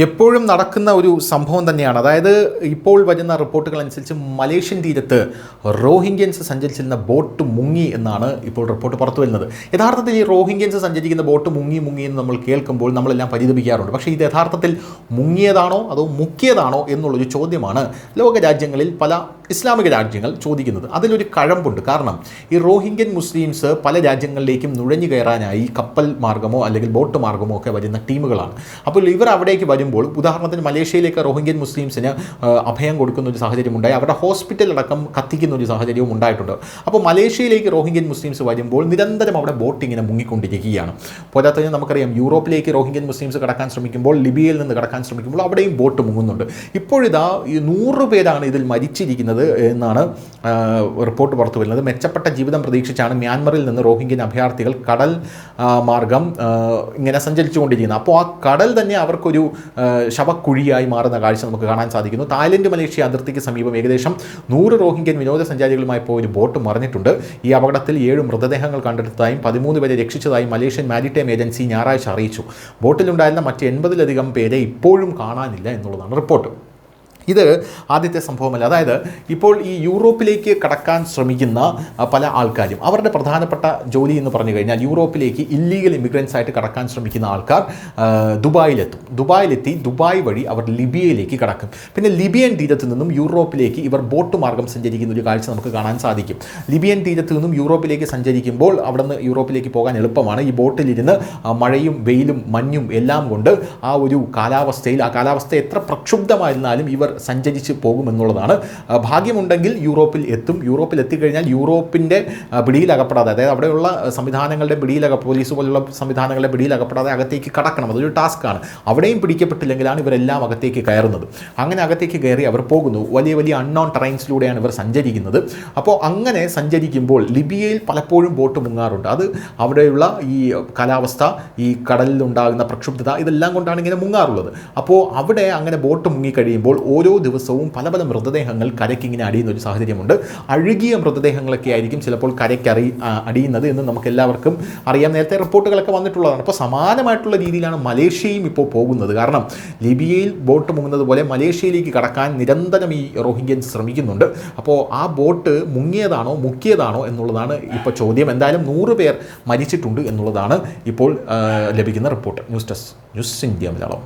എപ്പോഴും നടക്കുന്ന ഒരു സംഭവം തന്നെയാണ്. അതായത് ഇപ്പോൾ വരുന്ന റിപ്പോർട്ടുകൾ അനുസരിച്ച് മലേഷ്യൻ തീരത്ത് റോഹിംഗ്യൻസ് സഞ്ചരിച്ചിരുന്ന ബോട്ട് മുങ്ങി എന്നാണ് ഇപ്പോൾ റിപ്പോർട്ട് പുറത്തു വരുന്നത്. യഥാർത്ഥത്തിൽ ഈ റോഹിംഗ്യൻസ് സഞ്ചരിക്കുന്ന ബോട്ട് മുങ്ങി എന്ന് നമ്മൾ കേൾക്കുമ്പോൾ നമ്മളെല്ലാം പരിതപിക്കാറുണ്ട്. പക്ഷേ ഇത് യഥാർത്ഥത്തിൽ മുങ്ങിയതാണോ അതോ മുക്കിയതാണോ എന്നുള്ളൊരു ചോദ്യമാണ് ലോകരാജ്യങ്ങളിൽ പല ഇസ്ലാമിക രാജ്യങ്ങൾ ചോദിക്കുന്നത്. അതിലൊരു കഴമ്പുണ്ട്. കാരണം ഈ റോഹിംഗ്യൻ മുസ്ലിംസ് പല രാജ്യങ്ങളിലേക്കും നുഴഞ്ഞു കയറാനായി കപ്പൽ മാർഗ്ഗമോ അല്ലെങ്കിൽ ബോട്ട് മാർഗ്ഗമോ ഒക്കെ വരുന്ന ടീമുകളാണ്. അപ്പോൾ ഇവർ അവിടേക്ക് വരുമ്പോൾ, ഉദാഹരണത്തിന് മലേഷ്യയിലേക്ക് റോഹിംഗ്യൻ മുസ്ലിംസിന് അഭയം കൊടുക്കുന്ന ഒരു സാഹചര്യം ഉണ്ടായി. അവരുടെ ഹോസ്പിറ്റൽ അടക്കം കത്തിക്കുന്ന ഒരു സാഹചര്യവും ഉണ്ടായിട്ടുണ്ട്. അപ്പോൾ മലേഷ്യയിലേക്ക് റോഹിംഗ്യൻ മുസ്ലിംസ് വരുമ്പോൾ നിരന്തരം അവിടെ ബോട്ട് ഇങ്ങനെ മുങ്ങിക്കൊണ്ടിരിക്കുകയാണ്. പോരാത്തതിന് നമുക്കറിയാം, യൂറോപ്പിലേക്ക് റോഹിംഗ്യൻ മുസ്ലിംസ് കടക്കാൻ ശ്രമിക്കുമ്പോൾ, ലിബിയയിൽ നിന്ന് കടക്കാൻ ശ്രമിക്കുമ്പോൾ അവിടെയും ബോട്ട് മുങ്ങുന്നുണ്ട്. ഇപ്പോഴിതാ 100 പേരാണ് ഇതിൽ മരിച്ചിരിക്കുന്നത് എന്നാണ് റിപ്പോർട്ട് പുറത്തു വരുന്നത്. മെച്ചപ്പെട്ട ജീവിതം പ്രതീക്ഷിച്ചാണ് മ്യാൻമറിൽ നിന്ന് റോഹിംഗ്യൻ അഭയാർത്ഥികൾ കടൽ മാർഗം ഇങ്ങനെ സഞ്ചരിച്ചുകൊണ്ടിരിക്കുന്നത്. അപ്പോൾ ആ കടൽ തന്നെ അവർക്കൊരു ശവക്കുഴിയായി മാറുന്ന കാഴ്ച നമുക്ക് കാണാൻ സാധിക്കുന്നു. തായ്ലൻഡ് മലേഷ്യ അതിർത്തിക്ക് സമീപം ഏകദേശം 100 റോഹിംഗ്യൻ വിനോദസഞ്ചാരികളുമായി പോയ ഒരു ബോട്ട് മറിഞ്ഞിട്ടുണ്ട്. ഈ അപകടത്തിൽ 7 മൃതദേഹങ്ങൾ കണ്ടെടുത്തതായും 13 പേരെ രക്ഷിച്ചതായും മലേഷ്യൻ മാരിടൈം ഏജൻസി ഞായറാഴ്ച അറിയിച്ചു. ബോട്ടിലുണ്ടായിരുന്ന മറ്റ് 80-ലധികം പേരെ ഇപ്പോഴും കാണാനില്ല എന്നുള്ളതാണ് റിപ്പോർട്ട്. ഇത് ആദ്യത്തെ സംഭവമല്ല. അതായത് ഇപ്പോൾ ഈ യൂറോപ്പിലേക്ക് കടക്കാൻ ശ്രമിക്കുന്ന പല ആൾക്കാരും അവരുടെ പ്രധാനപ്പെട്ട ജോലി എന്ന് പറഞ്ഞു കഴിഞ്ഞാൽ യൂറോപ്പിലേക്ക് ഇല്ലീഗൽ ഇമിഗ്രൻസ് ആയിട്ട് കടക്കാൻ ശ്രമിക്കുന്ന ആൾക്കാർ ദുബായിലെത്തി ദുബായ് വഴി അവർ ലിബിയയിലേക്ക് കടക്കും. പിന്നെ ലിബിയൻ തീരത്ത് നിന്നും യൂറോപ്പിലേക്ക് ഇവർ ബോട്ട് മാർഗം സഞ്ചരിക്കുന്ന ഒരു കാഴ്ച നമുക്ക് കാണാൻ സാധിക്കും. ലിബിയൻ തീരത്ത് നിന്നും യൂറോപ്പിലേക്ക് സഞ്ചരിക്കുമ്പോൾ അവിടെ നിന്ന് യൂറോപ്പിലേക്ക് പോകാൻ എളുപ്പമാണ്. ഈ ബോട്ടിലിരുന്ന് മഴയും വെയിലും മഞ്ഞും എല്ലാം കൊണ്ട് ആ ഒരു കാലാവസ്ഥയിൽ, ആ കാലാവസ്ഥ എത്ര പ്രക്ഷുബ്ധമായിരുന്നാലും ഇവർ സഞ്ചരിച്ച് പോകുമെന്നുള്ളതാണ്. ഭാഗ്യമുണ്ടെങ്കിൽ യൂറോപ്പിൽ എത്തും. യൂറോപ്പിൽ എത്തിക്കഴിഞ്ഞാൽ യൂറോപ്പിൻ്റെ പിടിയിലകപ്പെടാതെ, അതായത് അവിടെയുള്ള സംവിധാനങ്ങളുടെ പോലീസ് പോലുള്ള സംവിധാനങ്ങളുടെ പിടിയിലകപ്പെടാതെ അകത്തേക്ക് കടക്കണം. അതൊരു ടാസ്ക്കാണ്. അവിടെയും പിടിക്കപ്പെട്ടില്ലെങ്കിലാണ് ഇവരെല്ലാം അകത്തേക്ക് കയറുന്നത്. അങ്ങനെ അകത്തേക്ക് കയറി അവർ പോകുന്നു. വലിയ വലിയ അൺനോൺ ടെറൈൻസിലൂടെയാണ് ഇവർ സഞ്ചരിക്കുന്നത്. അപ്പോൾ അങ്ങനെ സഞ്ചരിക്കുമ്പോൾ ലിബിയയിൽ പലപ്പോഴും ബോട്ട് മുങ്ങാറുണ്ട്. അത് അവിടെയുള്ള ഈ കാലാവസ്ഥ, ഈ കടലിലുണ്ടാകുന്ന പ്രക്ഷുബ്ധത, ഇതെല്ലാം കൊണ്ടാണ് ഇങ്ങനെ മുങ്ങാറുള്ളത്. അപ്പോൾ അവിടെ അങ്ങനെ ബോട്ട് മുങ്ങിക്കഴിയുമ്പോൾ ഓരോ ദിവസവും പല പല മൃതദേഹങ്ങൾ കരയ്ക്കിങ്ങനെ അടിയുന്ന ഒരു സാഹചര്യമുണ്ട്. അഴുകിയ മൃതദേഹങ്ങളൊക്കെ ആയിരിക്കും ചിലപ്പോൾ കരയ്ക്ക് അടിയുന്നത് എന്ന് നമുക്ക് എല്ലാവർക്കും അറിയാം. നേരത്തെ റിപ്പോർട്ടുകളൊക്കെ വന്നിട്ടുള്ളതാണ്. അപ്പോൾ സമാനമായിട്ടുള്ള രീതിയിലാണ് മലേഷ്യയും ഇപ്പോൾ പോകുന്നത്. കാരണം ലിബിയയിൽ ബോട്ട് മുങ്ങുന്നത് പോലെ മലേഷ്യയിലേക്ക് കടക്കാൻ നിരന്തരം ഈ റോഹിംഗ്യൻസ് ശ്രമിക്കുന്നുണ്ട്. അപ്പോൾ ആ ബോട്ട് മുങ്ങിയതാണോ മുക്കിയതാണോ എന്നുള്ളതാണ് ഇപ്പോൾ ചോദ്യം. എന്തായാലും 100 പേർ മരിച്ചിട്ടുണ്ട് എന്നുള്ളതാണ് ഇപ്പോൾ ലഭിക്കുന്ന report. News desk, news India Malayalam.